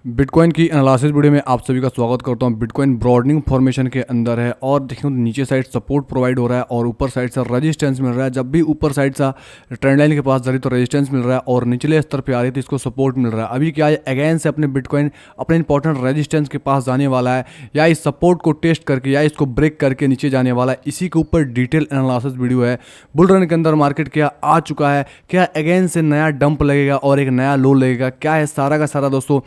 Bitcoin की analysis video में आप सभी का स्वागत करता हूं। बिटकॉइन ब्रॉडनिंग फॉर्मेशन के अंदर है और देखिए तो नीचे साइड सपोर्ट प्रोवाइड हो रहा है और ऊपर साइड से रेजिस्टेंस मिल रहा है। जब भी ऊपर साइड सा ट्रेंड लाइन के पास जा रही तो रेजिस्टेंस मिल रहा है और निचले स्तर पे आ रही तो इसको सपोर्ट मिल रहा है। अभी क्या है, अगेन से अपने बिटकॉइन अपने इंपॉर्टेंट रेजिस्टेंस के पास जाने वाला है या इस सपोर्ट को टेस्ट करके या इसको ब्रेक करके नीचे जाने वाला है। इसी के ऊपर डिटेल एनालिसिस वीडियो है। बुल रन के अंदर मार्केट क्या आ चुका है, क्या अगेन से नया डंप लगेगा और एक नया लो लगेगा, क्या है सारा का सारा दोस्तों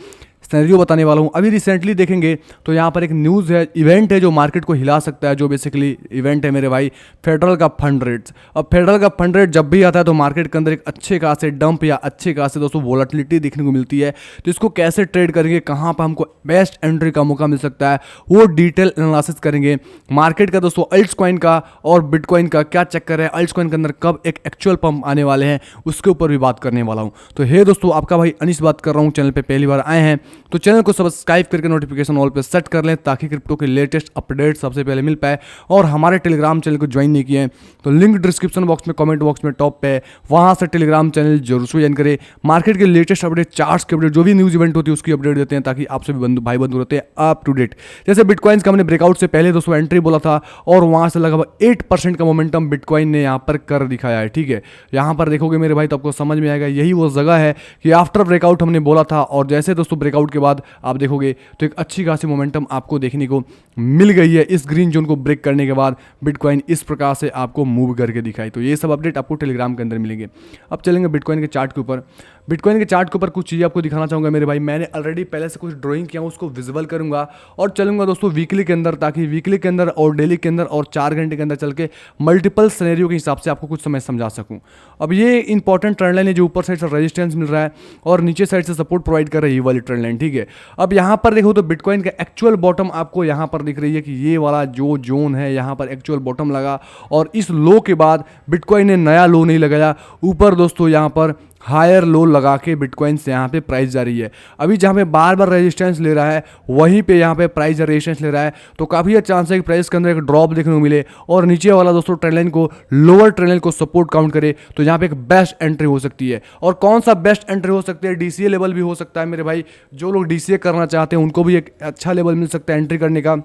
सिनेरियो बताने वाला हूँ। अभी रिसेंटली देखेंगे तो यहाँ पर एक न्यूज़ है, इवेंट है जो मार्केट को हिला सकता है। जो बेसिकली इवेंट है मेरे भाई, फेडरल का फंड रेट्स। अब फेडरल का फंड रेट जब भी आता है तो मार्केट के अंदर एक अच्छे खासे डंप या अच्छे खासे दोस्तों वोलेटिलिटी देखने को मिलती है। तो इसको कैसे ट्रेड करेंगे, कहाँ पर हमको बेस्ट एंट्री का मौका मिल सकता है, वो डिटेल एनालिसिस करेंगे मार्केट का दोस्तों। अल्ट्स कॉइन का और बिटकॉइन का क्या चक्कर है, अल्ट्स कॉइन के अंदर कब एक एक्चुअल पंप आने वाले हैं, उसके ऊपर भी बात करने वाला हूँ। तो हे दोस्तों, आपका भाई अनीस बात कर रहा हूँ। चैनल पर पहली बार आए हैं तो चैनल को सब्सक्राइब करके नोटिफिकेशन ऑल पे सेट कर लें ताकि क्रिप्टो के लेटेस्ट अपडेट सबसे पहले मिल पाए। और हमारे टेलीग्राम चैनल को ज्वाइन नहीं किए हैं तो लिंक डिस्क्रिप्शन बॉक्स में, कमेंट बॉक्स में टॉप पे है, वहां से टेलीग्राम चैनल जरूर से ज्वाइन करें। मार्केट के लेटेस्ट अपडेट, चार्ट्स के अपडेट, जो भी न्यूज इवेंट होती है उसकी अपडेट देते हैं ताकि आप सभी भाई बंधु रहते हैं अप टू डेट। जैसे बिटकॉइन का हमने ब्रेकआउट से पहले दोस्तों एंट्री बोला था और वहां से लगभग 8% का मोमेंटम बिटकॉइन ने यहाँ पर कर दिखाया है। ठीक है, यहाँ पर देखोगे मेरे भाई तो आपको समझ में आएगा, यही वो जगह है कि आफ्टर ब्रेकआउट हमने बोला था और जैसे दोस्तों ब्रेकआउट के बाद आप देखोगे तो एक अच्छी खासी मोमेंटम आपको देखने को मिल गई है। इस ग्रीन जोन को ब्रेक करने के बाद बिटकॉइन इस प्रकार से आपको मूव करके दिखाई। तो ये सब अपडेट आपको टेलीग्राम के अंदर मिलेंगे। अब चलेंगे बिटकॉइन के चार्ट के ऊपर। बिटकॉइन के चार्ट के ऊपर कुछ चीज़ें आपको दिखाना चाहूँगा मेरे भाई। मैंने ऑलरेडी पहले से कुछ ड्राइंग किया हूँ, उसको विजुअल करूँगा और चलूँगा दोस्तों वीकली के अंदर, ताकि वीकली के अंदर और डेली के अंदर और 4 घंटे के अंदर चल के मल्टीपल सिनेरियो के हिसाब से आपको कुछ समय समझा सकूँ। अब ये इंपॉर्टेंट ट्रेंड लाइन है जो ऊपर साइड से रेजिस्टेंस मिल रहा है और नीचे साइड से सपोर्ट प्रोवाइड कर रही है, ये वाली ट्रेंड लाइन। ठीक है, अब यहाँ पर देखो तो बिटकॉइन का एक्चुअल बॉटम आपको यहाँ पर दिख रही है कि ये वाला जो जोन है यहाँ पर एक्चुअल बॉटम लगा और इस लो के बाद बिटकॉइन ने नया लो नहीं लगाया, ऊपर दोस्तों यहाँ पर हायर लो लगा के बिटकॉइन से यहाँ पे प्राइस जा रही है। अभी जहाँ पे बार बार रेजिस्टेंस ले रहा है वहीं पे यहाँ पे प्राइस रेजिस्टेंस ले रहा है, तो काफ़ी अच्छा चांस है कि प्राइस के अंदर एक ड्रॉप देखने को मिले और नीचे वाला दोस्तों ट्रेंड लाइन को, लोअर ट्रेंड लाइन को सपोर्ट काउंट करे तो यहाँ पे एक बेस्ट एंट्री हो सकती है। और कौन सा बेस्ट एंट्री हो सकती है, डीसीए लेवल भी हो सकता है मेरे भाई। जो लोग डीसीए करना चाहते हैं उनको भी एक अच्छा लेवल मिल सकता है एंट्री करने का,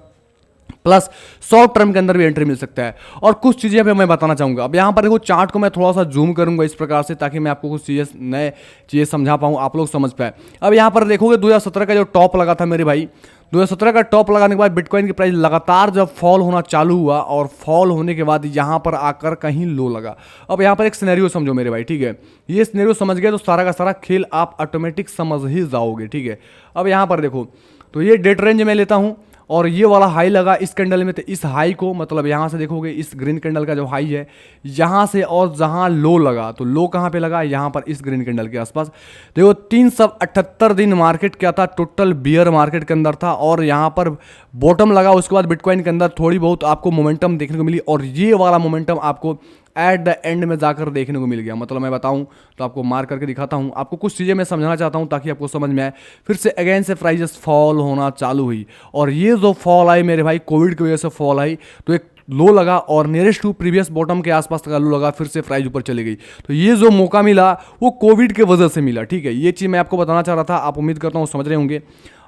प्लस शॉर्ट टर्म के अंदर भी एंट्री मिल सकता है। और कुछ चीज़ें पे मैं बताना चाहूँगा। अब यहाँ पर देखो चार्ट को मैं थोड़ा सा जूम करूँगा इस प्रकार से ताकि मैं आपको कुछ चीज़ें नए चीज़ें समझा पाऊँ, आप लोग समझ पाए। अब यहाँ पर देखोगे 2017 का जो टॉप लगा था मेरे भाई, 2017 का टॉप लगाने के बाद बिटकॉइन की प्राइस लगातार जब फॉल होना चालू हुआ और फॉल होने के बाद यहाँ पर आकर कहीं लो लगा। अब यहाँ पर एक सिनेरियो समझो मेरे भाई। ठीक है, ये सिनेरियो समझ गए तो सारा का सारा खेल आप ऑटोमेटिक समझ ही जाओगे। ठीक है, अब यहाँ पर देखो तो ये डेट रेंज में लेता हूँ और ये वाला हाई लगा इस कैंडल में, तो इस हाई को मतलब यहाँ से देखोगे इस ग्रीन कैंडल का जो हाई है यहाँ से और जहाँ लो लगा तो लो कहाँ पे लगा, यहाँ पर इस ग्रीन कैंडल के आसपास। देखो 378 दिन मार्केट क्या था, टोटल बियर मार्केट के अंदर था और यहाँ पर बॉटम लगा। उसके बाद बिटकॉइन के अंदर थोड़ी बहुत आपको मोमेंटम देखने को मिली और ये वाला मोमेंटम आपको एट द एंड में जाकर देखने को मिल गया। मतलब मैं बताऊं तो आपको मार्क करके दिखाता हूं, आपको कुछ चीज़ें मैं समझाना चाहता हूं ताकि आपको समझ में आए। फिर से अगेन से प्राइजेस फॉल होना चालू हुई और ये जो फॉल आई मेरे भाई कोविड की वजह से फॉल आई, तो एक लो लगा और नियरेस्ट टू प्रीवियस बॉटम के आसपास का लो लगा, फिर से प्राइस ऊपर चली गई। तो ये जो मौका मिला वो कोविड के वजह से मिला। ठीक है, ये चीज़ मैं आपको बताना चाह रहा था, आप उम्मीद करता हूँ समझ रहे होंगे।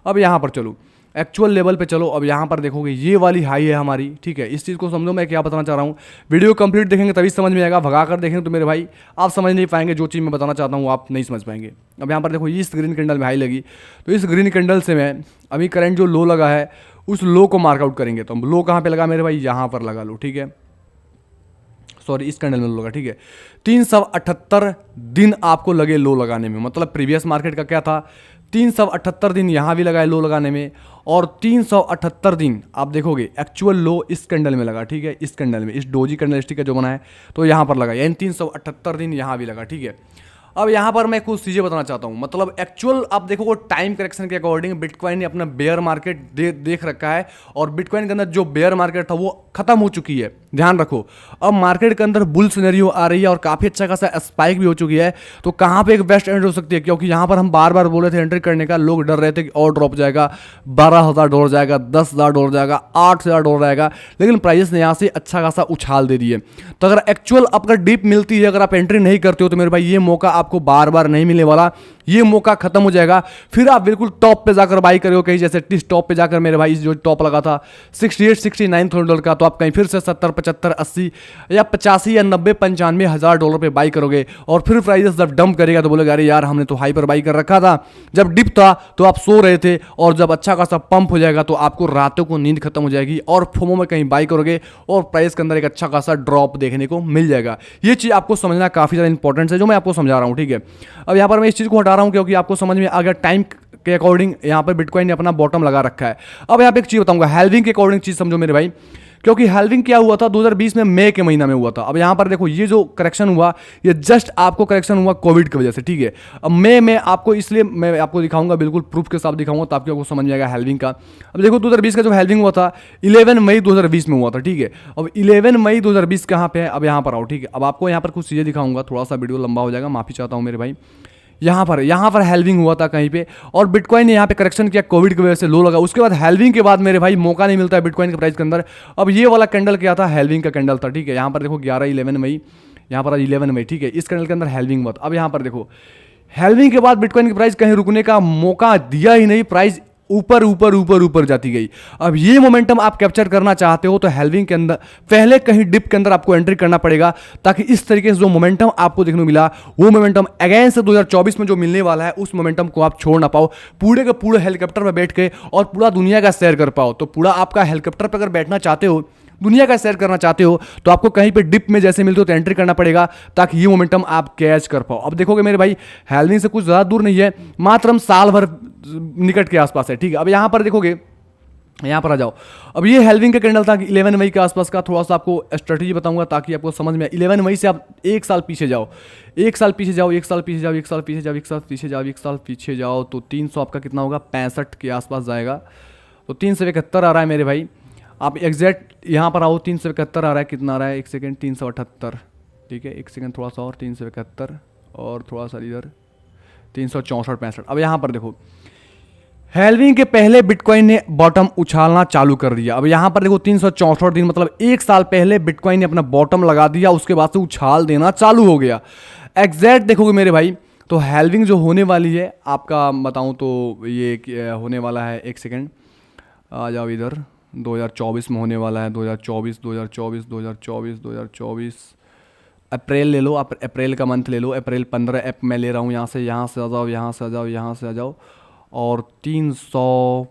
अब यहाँ पर चलो एक्चुअल लेवल पे चलो। अब यहाँ पर देखोगे ये वाली हाई है हमारी। ठीक है, इस चीज़ को समझो मैं क्या बताना चाह रहा हूँ। वीडियो कंप्लीट देखेंगे तभी समझ में आएगा, भगा कर देखेंगे तो मेरे भाई आप समझ नहीं पाएंगे, जो चीज़ मैं बताना चाहता हूँ आप नहीं समझ पाएंगे। अब यहाँ पर देखो इस ग्रीन कैंडल में हाई लगी तो इस ग्रीन कैंडल से मैं अभी करंट जो लो लगा है उस लो को मार्कआउट करेंगे। तो लो कहाँ पर लगा मेरे भाई, यहाँ पर लगा लो। ठीक है, सॉरी इस कैंडल में लो लगा। ठीक है, 378 दिन आपको लगे लो लगाने में, मतलब प्रीवियस मार्केट का क्या था 378 दिन यहाँ भी लगा है लो लगाने में और 378 दिन आप देखोगे एक्चुअल लो इस कैंडल में लगा। ठीक है, इस कैंडल में, इस डोजी कैंडल स्टिक का जो बना है तो यहाँ पर लगा, यानी 378 दिन यहाँ भी लगा। ठीक है, अब यहाँ पर मैं कुछ चीज़ें बताना चाहता हूँ। मतलब एक्चुअल आप देखो टाइम करेक्शन के अकॉर्डिंग बिटकॉइन ने अपना बेयर मार्केट देख रखा है और बिटकॉइन के अंदर जो बेयर मार्केट था वो खत्म हो चुकी है, ध्यान रखो। अब मार्केट के अंदर बुल सिनेरियो आ रही है और काफ़ी अच्छा खासा स्पाइक भी हो चुकी है। तो कहाँ पे एक बेस्ट एंट्री हो सकती है, क्योंकि यहाँ पर हम बार बार बोले थे एंट्री करने का, लोग डर रहे थे कि और ड्रॉप जाएगा, $12,000 जाएगा, $10,000 जाएगा, $8,000 जाएगा, लेकिन प्राइस ने यहाँ से अच्छा खासा उछाल दे दिए। तो अगर एक्चुअल आपका डीप मिलती है, अगर आप एंट्री नहीं करते हो तो मेरे भाई ये मौका आपको बार बार नहीं मिलने वाला। ये मौका खत्म हो जाएगा, फिर आप बिल्कुल टॉप पे जाकर बाई करो कहीं, जैसे इस टॉप पे जाकर मेरे भाई जो टॉप लगा था $68,000-69,000 का, तो आप कहीं फिर से 70, 75, 80 या 85 या 90, $95,000 पे बाई करोगे और फिर प्राइस जब डंप करेगा तो बोलोगे अरे यार हमने तो हाई पर बाई कर रखा था, जब डिप था तो आप सो रहे थे, और जब अच्छा खासा पंप हो जाएगा तो आपको रातों को नींद खत्म हो जाएगी और फोमो में कहीं बाई करोगे और प्राइस के अंदर एक अच्छा खासा ड्रॉप देखने को मिल जाएगा। ये चीज़ आपको समझना काफ़ी ज़्यादा इंपॉर्टेंट है जो मैं आपको समझा रहा हूँ, ठीक है। अब यहाँ पर मैं इस चीज़ को हटा रहा हूँ क्योंकि आपको समझ में आ गया टाइम के अकॉर्डिंग यहाँ पर बिटकॉइन ने अपना बॉटम लगा रखा है। अब यहाँ पे एक चीज़ बताऊंगा, हेल्विंग के अकॉर्डिंग चीज़ समझो मेरे भाई, क्योंकि हेल्विंग क्या हुआ था 2020 में मई के महीना में हुआ था। अब यहाँ पर देखो ये जो करेक्शन हुआ ये जस्ट आपको करेक्शन हुआ कोविड की वजह से, ठीक है। अब मई में आपको इसलिए मैं आपको दिखाऊंगा, बिल्कुल प्रूफ के साथ दिखाऊंगा ताकि आपको समझ में आएगा हेल्विंग का। अब देखो 2020 का जो हेल्विंग हुआ था 11 मई 2020 में हुआ था, ठीक है। अब 11 मई 2020 कहाँ पे है, अब यहाँ पर आओ, ठीक है। अब आपको यहाँ पर कुछ चीज़ें दिखाऊंगा, थोड़ा सा वीडियो लंबा हो जाएगा, माफी चाहता हूँ मेरे भाई। यहाँ पर हेल्विंग हुआ था कहीं पे और बिटकॉइन ने यहाँ पे करेक्शन किया कोविड की वजह से, लो लगा। उसके बाद हेल्विंग के बाद मेरे भाई मौका नहीं मिलता है बिटकॉइन के प्राइस के अंदर। अब ये वाला कैंडल क्या था, हेल्विंग का कैंडल था, ठीक है। यहाँ पर देखो 11 मई, यहाँ पर 11 मई, ठीक है। इस कैंडल के अंदर हेल्विंग हुआ था। अब यहाँ पर देखो हेल्विंग के बाद बिटकॉइन की प्राइस कहीं रुकने का मौका दिया ही नहीं, प्राइस ऊपर ऊपर ऊपर ऊपर जाती गई। अब ये मोमेंटम आप कैप्चर करना चाहते हो तो हेल्विंग के अंदर पहले कहीं डिप के अंदर आपको एंट्री करना पड़ेगा, ताकि इस तरीके से जो मोमेंटम आपको देखने को मिला वो मोमेंटम अगेन से 2024 में जो मिलने वाला है उस मोमेंटम को आप छोड़ ना पाओ, पूरे के पूरे हेलीकॉप्टर पर बैठ के और पूरा दुनिया का सैर कर पाओ। तो पूरा आपका हेलीकॉप्टर पर अगर बैठना चाहते हो, दुनिया का सैर करना चाहते हो, तो आपको कहीं पे डिप में जैसे मिलते हो तो एंट्री करना पड़ेगा ताकि ये मोमेंटम आप कैच कर पाओ। अब देखोगे मेरे भाई हेल्विंग से कुछ ज़्यादा दूर नहीं है, मात्र हम साल भर निकट के आसपास है, ठीक है। अब यहाँ पर देखोगे, यहाँ पर आ जाओ। अब ये हेल्विंग का कैंडल था 11 मई के आसपास का, थोड़ा सा आपको स्ट्रेटेजी बताऊंगा ताकि आपको समझ में। 11 मई से आप एक साल पीछे जाओ, एक साल पीछे जाओ, एक साल पीछे जाओ, एक साल पीछे जाओ, एक साल पीछे जाओ, एक साल पीछे जाओ, तो 300 आपका कितना होगा, 65 के आसपास जाएगा। तो 371 आ रहा है मेरे भाई। आप एग्जैक्ट यहाँ पर आओ, 371 आ रहा है, कितना आ रहा है, एक सेकेंड, 378, ठीक है। एक सेकेंड थोड़ा सा और, 371 और थोड़ा सा इधर 364, 65। अब यहाँ पर देखो हेल्विंग के पहले बिटकॉइन ने बॉटम उछालना चालू कर दिया। अब यहाँ पर देखो 364 दिन, मतलब एक साल पहले बिटकॉइन ने अपना बॉटम लगा दिया, उसके बाद से उछाल देना चालू हो गया। एग्जैक्ट देखोगे मेरे भाई तो हेल्विंग जो होने वाली है आपका बताऊँ तो ये होने वाला है, एक सेकेंड आ जाओ इधर, 2024 में होने वाला है। 2024 अप्रैल ले लो, आप अप्रैल का मंथ ले लो, अप्रैल 15 ऐप मैं ले रहा हूँ। यहाँ से आ जाओ, यहाँ से आ जाओ, यहाँ से आ जाओ और 300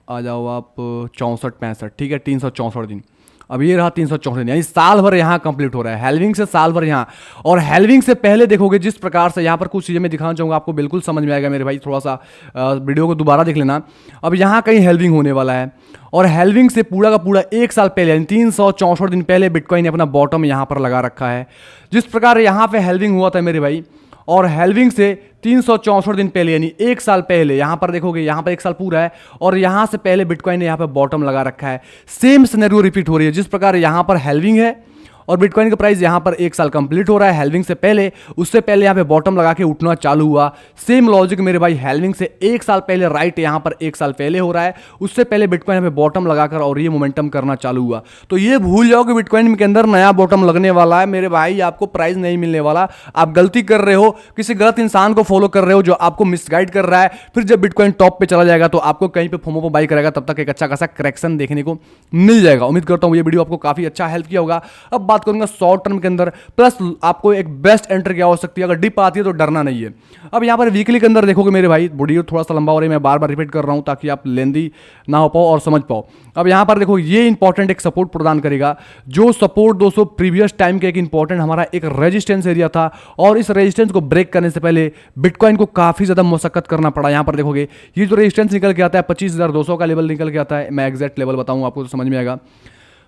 आ जाओ आप, 64, 65, ठीक है। 364 दिन, अब ये रहा 364 दिन, यानी साल भर यहाँ कंप्लीट हो रहा है हेल्विंग से, साल भर यहाँ। और हेल्विंग से पहले देखोगे जिस प्रकार से यहाँ पर कुछ चीज़ें मैं दिखाना चाहूँगा, आपको बिल्कुल समझ में आएगा मेरे भाई, थोड़ा सा वीडियो को दोबारा देख लेना। अब यहाँ कहीं हेल्विंग होने वाला है और हेल्विंग से पूरा का पूरा एक साल पहले यानी 364 दिन पहले बिटकॉइन ने अपना बॉटम यहाँ पर लगा रखा है। जिस प्रकार यहाँ पे हेल्विंग हुआ था मेरे भाई, और हेल्विंग से 364 दिन पहले यानी एक साल पहले, यहाँ पर देखोगे यहाँ पर एक साल पूरा है और यहाँ से पहले बिटकॉइन ने यहाँ पर बॉटम लगा रखा है। सेम सिनेरियो रिपीट हो रही है, जिस प्रकार यहाँ पर हेल्विंग है और बिटकॉइन का प्राइस यहाँ पर एक साल कंप्लीट हो रहा है हेल्विंग से पहले, उससे पहले यहाँ पे बॉटम लगा के उठना चालू हुआ। सेम लॉजिक मेरे भाई हेल्विंग से एक साल पहले, राइट यहाँ पर एक साल पहले हो रहा है, उससे पहले बिटकॉइन यहाँ पे बॉटम लगाकर और ये मोमेंटम करना चालू हुआ। तो ये भूल जाओ कि बिटकॉइन के अंदर नया बॉटम लगने वाला है मेरे भाई, आपको प्राइस नहीं मिलने वाला। आप गलती कर रहे हो, किसी गलत इंसान को फॉलो कर रहे हो जो आपको मिसगाइड कर रहा है। फिर जब बिटकॉइन टॉप पे चला जाएगा तो आपको कहीं पे फोमो पे बाई करेगा, तब तक एक अच्छा खासा करेक्शन देखने को मिल जाएगा। उम्मीद करता हूँ ये वीडियो आपको काफी अच्छा हेल्प किया होगा। अब बात करूंगा शॉर्ट के अंदर, प्लस आपको एक बेस्ट एंट्री क्या हो सकती है, अगर डिप आती है तो डरना नहीं है। अब यहां पर वीकली के अंदर देखोगे मेरे भाई, वीडियो थोड़ा सा लंबा हो रहा है, मैं बार बार रिपीट कर रहा हूं ताकि आप लेंदी ना हो पाओ और समझ पाओ। अब यहां पर देखो ये इंपॉर्टेंट एक सपोर्ट प्रदान करेगा, जो सपोर्ट दोस्तों प्रीवियस टाइम के एक इंपॉर्टेंट हमारा एक रेजिस्टेंस एरिया था और इस रेजिस्टेंस को ब्रेक करने से पहले बिटकॉइन को काफी ज्यादा मशक्कत करना पड़ा। यहां पर देखोगे ये जो रेजिस्टेंस निकल के आता है 25,200 का लेवल निकल के आता है, मैं एग्जैक्ट लेवल बताऊं आपको तो समझ में आएगा।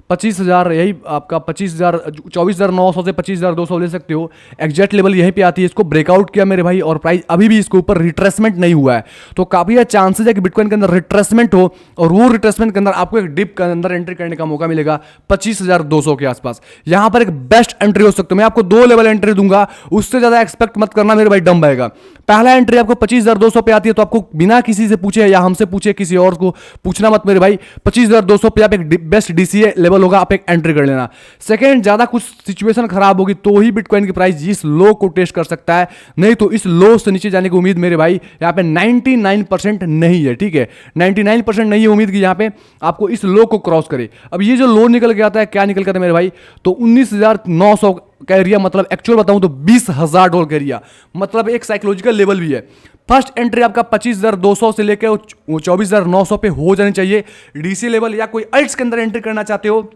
25,000, यही आपका 25,000, 24,900 से 25,200 ले सकते हो, एग्जैक्ट लेवल यहीं पे आती है। इसको ब्रेकआउट किया मेरे भाई और प्राइस अभी भी इसके ऊपर रिट्रेसमेंट नहीं हुआ है, तो काफी चांसेस है कि बिटकॉइन के अंदर रिट्रेसमेंट हो और वो रिट्रेसमेंट के अंदर आपको एक डिप के अंदर एंट्री करने का मौका मिलेगा 25,200 के आसपास। यहां पर एक बेस्ट एंट्री हो सकती है, मैं आपको 2 लेवल एंट्री दूंगा, उससे ज्यादा एक्सपेक्ट मत करना मेरे भाई, डम आएगा। पहला एंट्री आपको 25,200 पे आती है तो आपको बिना किसी से पूछे या हमसे पूछे किसी और को पूछना मत मेरे भाई, 25,200 पे आप एक बेस्ट डीसीए लेवल लेवल होगा, आप एक एंट्री कर लेना। सेकेंड, ज़्यादा कुछ सिचुएशन खराब होगी तो ही बिटकॉइन की प्राइस इस लो को टेस्ट कर सकता है, नहीं तो इस लो से नीचे जाने की उम्मीद मेरे भाई यहाँ पे 99% नहीं है। ठीक है, 99% नहीं है उम्मीद की यहाँ पे आपको इस लो को क्रॉस करे। अब ये जो लो निकल के आता है, क्या निकल के आता है मेरे भाई, तो 19,900 का एरिया, मतलब एक्चुअल बताऊं तो $20,000 का एरिया, मतलब एक साइकोलॉजिकल लेवल भी है। फर्स्ट एंट्री आपका 25,200 से लेकर 24,900 पे हो जानी चाहिए डीसी लेवल, या कोई अल्ट्स के अंदर एंट्री करना चाहते हो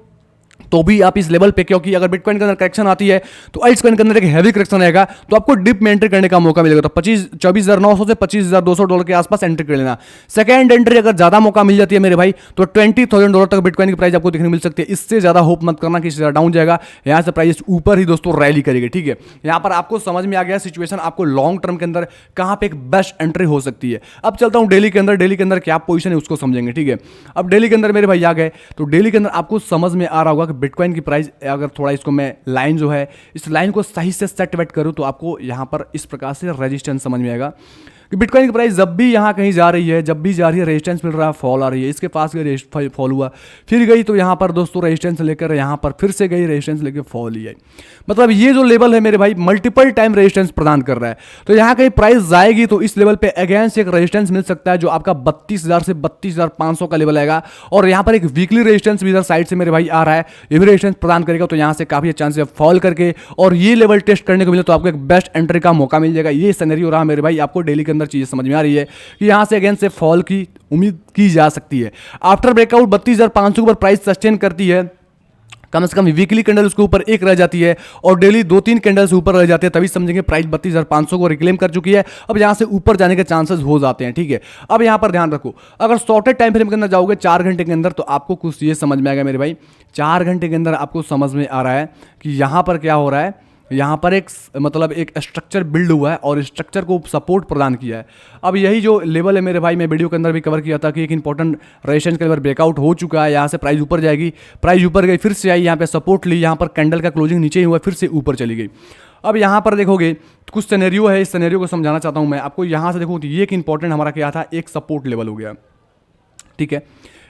तो भी आप इस लेवल पे, क्योंकि अगर बिटकॉइन के अंदर करेक्शन आती है तो अल्ट्स कॉइन के अंदर एक हैवी करेक्शन आएगा तो आपको डिप में एंट्री करने का मौका मिलेगा। तो 24,900 से $25,200 के आसपास एंट्री कर लेना। सेकंड एंट्री अगर ज्यादा मौका मिल जाती है मेरे भाई तो $20,000 तक बिटकॉइन की प्राइस आपको देखने मिल सकती है। इससे ज्यादा होप मत करना कि डाउन जाएगा, यहां से प्राइस ऊपर ही दोस्तों रैली करेगी। ठीक है, यहां पर आपको समझ में आ गया सिचुएशन, आपको लॉन्ग टर्म के अंदर कहां पे एक बेस्ट एंट्री हो सकती है। अब चलता हूं डेली के अंदर, डेली के अंदर क्या पोजीशन है उसको समझेंगे। ठीक है, अब डेली के अंदर मेरे भाई आ गए तो डेली के अंदर आपको समझ में आ रहा होगा कि बिटकॉइन की प्राइस, अगर थोड़ा इसको मैं लाइन जो है इस लाइन को सही से सेट वेट करूं तो आपको यहां पर इस प्रकार से रेजिस्टेंस समझ में आएगा कि बिटकॉइन की प्राइस जब भी यहाँ कहीं जा रही है, जब भी जा रही है रेजिस्टेंस मिल रहा है, फॉल आ रही है, इसके पास गई फॉल हुआ, फिर गई तो यहाँ पर दोस्तों रेजिस्टेंस लेकर यहाँ पर फिर से गई, रेजिस्टेंस लेकर फॉल ही आई। मतलब ये जो लेवल है मेरे भाई मल्टीपल टाइम रेजिस्टेंस प्रदान कर रहा है। तो यहाँ कहीं प्राइस जाएगी तो इस लेवल पे अगेंस्ट एक रेजिस्टेंस मिल सकता है जो आपका 32,000 से 32,500 का लेवल आएगा। और यहाँ पर एक वीकली रेजिस्टेंस भी इधर साइड से मेरे भाई आ रहा है, ये भी रेजिस्टेंस प्रदान करेगा। तो यहाँ से काफी चांस है फॉल करके और ये लेवल टेस्ट करने को मिले तो आपको एक बेस्ट एंट्री का मौका मिल जाएगा। ये सिनेरियो रहा मेरे भाई, आपको डेली के अंदर चीजें समझ में आ रही है कि यहां से अगेन से फॉल की उम्मीद की जा सकती है। आफ्टर ब्रेकआउट 32,500 के ऊपर प्राइस सस्टेन करती है, कम से कम वीकली कैंडल उसके ऊपर एक रह जाती है और डेली 2-3 कैंडल से ऊपर रह जाते हैं, तभी समझेंगे प्राइस 32,500 को रिक्लेम कर चुकी है। अब यहां से ऊपर जाने के चांसेस हो जाते हैं। ठीक है, अब यहां पर ध्यान रखो, अगर शॉर्टेड टाइम फ्रेम के अंदर जाओगे 4 घंटे के अंदर तो आपको कुछ ये समझ में आएगा मेरे भाई। 4 घंटे के अंदर आपको समझ में आ रहा है कि यहां पर क्या हो रहा है, यहाँ पर एक मतलब एक स्ट्रक्चर बिल्ड हुआ है और स्ट्रक्चर को सपोर्ट प्रदान किया है। अब यही जो लेवल है मेरे भाई, मैं वीडियो के अंदर भी कवर किया था कि एक इंपॉर्टेंट रेजिस्टेंस का लेवल ब्रेकआउट हो चुका है, यहाँ से प्राइस ऊपर जाएगी, प्राइस ऊपर गई, फिर से आई, यहाँ पे सपोर्ट ली, यहाँ पर कैंडल का क्लोजिंग नीचे ही हुआ, फिर से ऊपर चली गई। अब यहाँ पर देखोगे कुछ सिनेरियो है, इस सिनेरियो को समझाना चाहता हूँ मैं आपको। यहाँ से देखो तो ये एक इंपॉर्टेंट हमारा क्या था, एक सपोर्ट लेवल हो गया। ठीक है,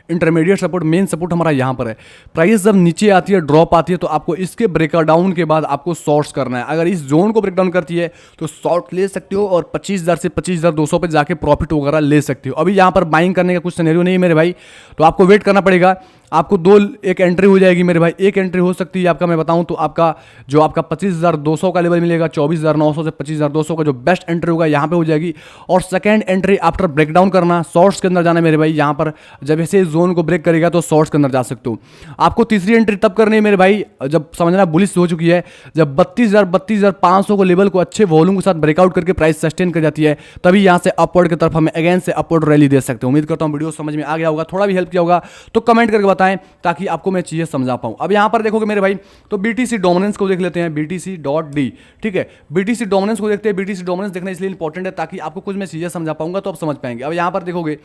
इंटरमीडिएट सपोर्ट, मेन सपोर्ट हमारा यहाँ पर है। प्राइस जब नीचे आती है, ड्रॉप आती है तो आपको इसके ब्रेकडाउन के बाद आपको शॉर्ट्स करना है। अगर इस जोन को ब्रेकडाउन करती है तो शॉर्ट ले सकते हो और 25,000 से 25,200 पे जाके प्रॉफिट वगैरह ले सकते हो। अभी यहाँ पर बाइंग करने का कुछ सिनेरियो नहीं है मेरे भाई, तो आपको वेट करना पड़ेगा। आपको एक एंट्री हो जाएगी मेरे भाई, एक एंट्री हो सकती है आपका, मैं बताऊं तो आपका जो आपका 25,200 का लेवल मिलेगा, 24,900 से 25,200 का जो बेस्ट एंट्री होगा यहाँ पे हो जाएगी। और सेकंड एंट्री आफ्टर ब्रेकडाउन करना, शॉर्ट्स के अंदर जाना मेरे भाई। यहाँ पर जब ऐसे जोन को ब्रेक करेगा तो शॉर्ट्स के अंदर जा सकते हो। आपको तीसरी एंट्री तब करनी है मेरे भाई जब समझना बुलिश हो चुकी है, जब 32,500 को लेवल को अच्छे वॉल्यूम के साथ ब्रेकआउट करके प्राइस सस्टेन कर जाती है, तभी यहाँ से अपवर्ड की तरफ हमें अगेन से अपवर्ड रैली दे सकते हैं। उम्मीद करता हूँ वीडियो समझ में आ गया होगा, थोड़ा भी हेल्प किया होगा तो कमेंट करके बताएं ताकि आपको मैं चीजें समझा पाऊं। अब यहां पर देखोगे मेरे भाई तो बीटीसी डोमिनेंस को देख लेते हैं, BTC.D। ठीक है, बीटीसी डोमिनेंस को देखते हैं। बीटीसी डोमिनेंस देखना इसलिए इंपॉर्टेंट है ताकि आपको कुछ मैं चीजें समझा पाऊंगा तो आप समझ पाएंगे। अब यहां पर देखोगे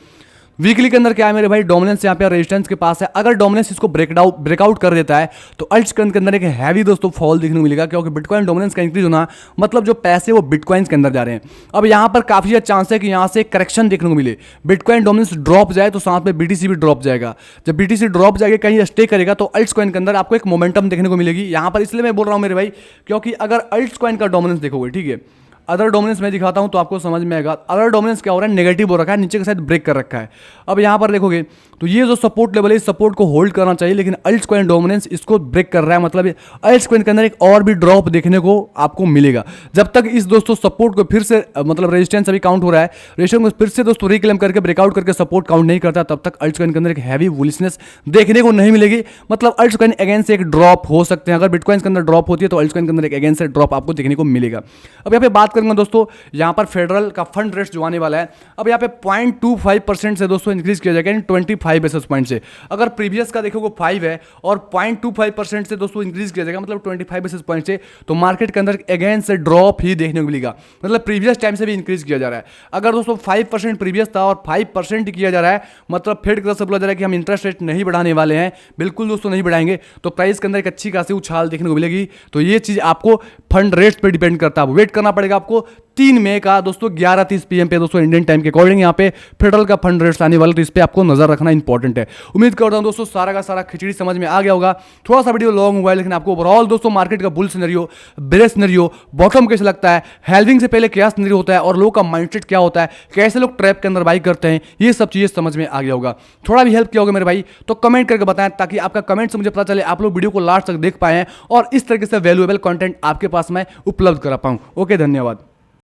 वीकली के अंदर क्या है मेरे भाई, डोमिनेंस यहाँ पे रेजिस्टेंस के पास है। अगर डोमिनेंस इसको ब्रेकआउट कर देता है तो अल्ट्स के अंदर एक हैवी दोस्तों फॉल देखने को मिलेगा, क्योंकि बिटकॉइन डोमिनेंस का इंक्रीज होना मतलब जो पैसे वो बिटकॉइंस के अंदर जा रहे हैं। अब यहाँ पर काफी ज्यादा चांस है कि यहाँ से करेक्शन देखने को मिले, बिटकॉइन डोमिनेंस ड्रॉप जाए तो साथ में बीटीसी भी ड्रॉप जाएगा। जब बीटीसी ड्रॉप जाएगा कहीं स्टे करेगा तो अल्ट्स कॉइन के अंदर आपको एक मोमेंटम देखने को मिलेगी। यहाँ पर इसलिए मैं बोल रहा हूँ मेरे भाई क्योंकि अगर अल्ट्स कॉइन का डोमिनेंस देखोगे, ठीक है, अदर डोमिनेंस मैं दिखाता हूं तो आपको समझ में आएगा। अदर डोमिनेंस क्या हो रहा है, नेगेटिव हो रखा है, नीचे के साथ ब्रेक कर रखा है। अब यहां पर देखोगे तो ये जो सपोर्ट लेवल है इस सपोर्ट को होल्ड करना चाहिए, लेकिन अल्ट्स कॉइन डोमिनेंस इसको ब्रेक कर रहा है, मतलब अल्ट्स कॉइन के अंदर एक और भी ड्रॉप देखने को आपको मिलेगा। जब तक इस दोस्तों सपोर्ट को फिर से मतलब रेजिस्टेंस अभी काउंट हो रहा है, रेजिस्टेंस को फिर से दोस्तों रिक्लेम करके ब्रेकआउट करके सपोर्ट काउंट नहीं करता, तब तक अल्ट्स कॉइन के अंदर एक हैवी बुलिशनेस देखने को नहीं मिलेगी। मतलब अल्ट्स कॉइन अगेन से एक ड्रॉप हो सकते हैं। अगर बिटकॉइन के अंदर ड्रॉप होती है तो अल्ट्स कॉइन के अंदर एक अगेन से ड्रॉप आपको देखने को मिलेगा। अब यहाँ पे बात करेंगे दोस्तों, यहाँ पर फेडरल का फंड रेट जो आने वाला है, अब यहाँ पे 0.25% से दोस्तों इंक्रीज किया जाएगा, 25 बेसिस पॉइंट से। अगर प्रीवियस का देखोगे 5 है और 0.25% से दोस्तों इंक्रीज किया जाएगा, मतलब 25 बेसिस पॉइंट से, तो मार्केट के अंदर अगेन से ड्रॉप ही देखने को मिलेगा। मतलब प्रीवियस टाइम से भी इंक्रीज किया जा रहा है। अगर दोस्तों 5% प्रीवियस था और 5% किया जा रहा है, मतलब फेड की तरफ से बोला जा रहा है कि हम इंटरेस्ट रेट नहीं बढ़ाने वाले हैं, बिल्कुल दोस्तों नहीं बढ़ाएंगे, तो प्राइस के अंदर एक अच्छी खासी उछाल देखने को मिलेगी। तो ये चीज आपको फंड रेट्स पे डिपेंड करता है, वेट करना पड़ेगा आपको 3 मई का दोस्तों 11:30 PM पे दोस्तों इंडियन टाइम के अकॉर्डिंग यहाँ पे फेडरल का फंड रेट्स आने वाला, तो इस पे आपको नजर रखना इंपॉर्टेंट है। उम्मीद करता हूँ दोस्तों सारा का सारा खिचड़ी समझ में आ गया होगा। थोड़ा सा वीडियो लॉन्ग हुआ है, लेकिन आपको ओवरऑल दोस्तों मार्केट का bull scenario, bear scenario, bottom कैसे लगता है, हेल्विंग से पहले क्या सिनेरियो होता है और लोग का माइंडसेट क्या होता है, कैसे लोग ट्रैप के अंदर बाई करते हैं, ये सब चीजें समझ में आ गया होगा। थोड़ा भी हेल्प किया होगा मेरे भाई तो कमेंट करके बताएं, ताकि आपका कमेंट से मुझे पता चले आप लोग वीडियो को लास्ट तक देख पाए हैं और इस तरीके से वैल्यूएबल कंटेंट आपके पास मैं उपलब्ध करा पाऊं। ओके, धन्यवाद।